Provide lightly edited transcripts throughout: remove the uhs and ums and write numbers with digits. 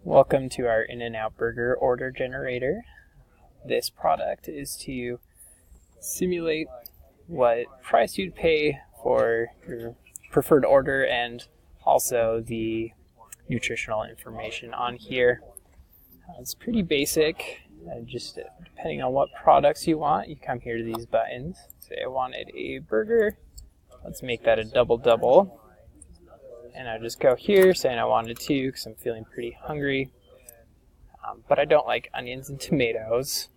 Welcome to our In-N-Out Burger order generator. This product is to simulate what price you'd pay for your preferred order and also the nutritional information on here. It's pretty basic. Just depending on what products you want, you come here to these buttons. Say I wanted a burger. Let's make that a double-double. And I just go here saying I wanted two because I'm feeling pretty hungry. But I don't like onions and tomatoes.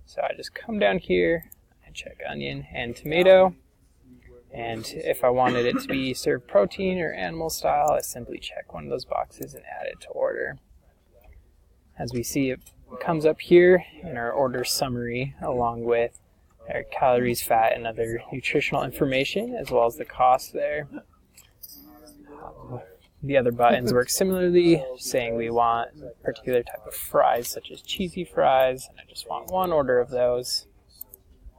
So I just come down here and check onion and tomato. And if I wanted it to be served protein or animal style, I simply check one of those boxes and add it to order. As we see, it comes up here in our order summary along with our calories, fat, and other nutritional information, as well as the cost there. The other buttons work similarly, saying we want a particular type of fries, such as cheesy fries, and I just want one order of those.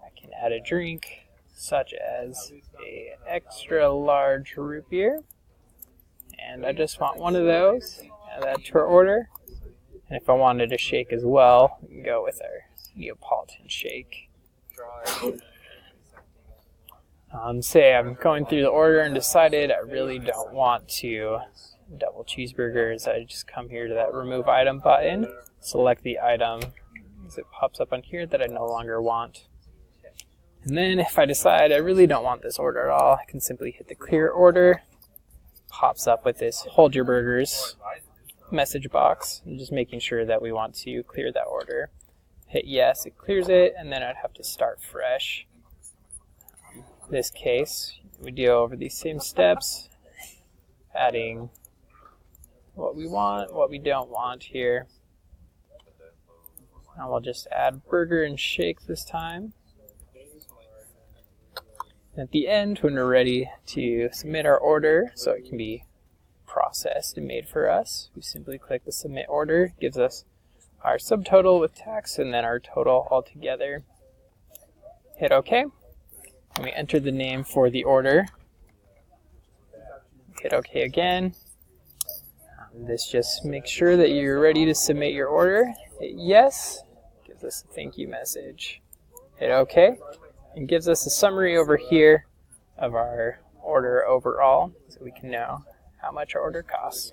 I can add a drink, such as an extra large root beer, and I just want one of those. Add that to our order. And if I wanted a shake as well, we can go with our Neapolitan shake. Say I'm going through the order and decided I really don't want to double cheeseburgers. I just come here to that remove item button, select the item as it pops up on here that I no longer want. And then if I decide I really don't want this order at all, I can simply hit the clear order. Pops up with this hold your burgers message box, and just making sure that we want to clear that order. Hit yes, it clears it, and then I'd have to start fresh. In this case, we do over these same steps, adding what we want, what we don't want here. And we'll just add burger and shake this time. At the end, when we're ready to submit our order so it can be processed and made for us, we simply click the submit order. It gives us our subtotal with tax and then our total altogether. Hit OK. And we enter the name for the order. Hit OK again. This just makes sure that you're ready to submit your order. Hit yes. Gives us a thank you message. Hit OK. And gives us a summary over here of our order overall so we can know how much our order costs.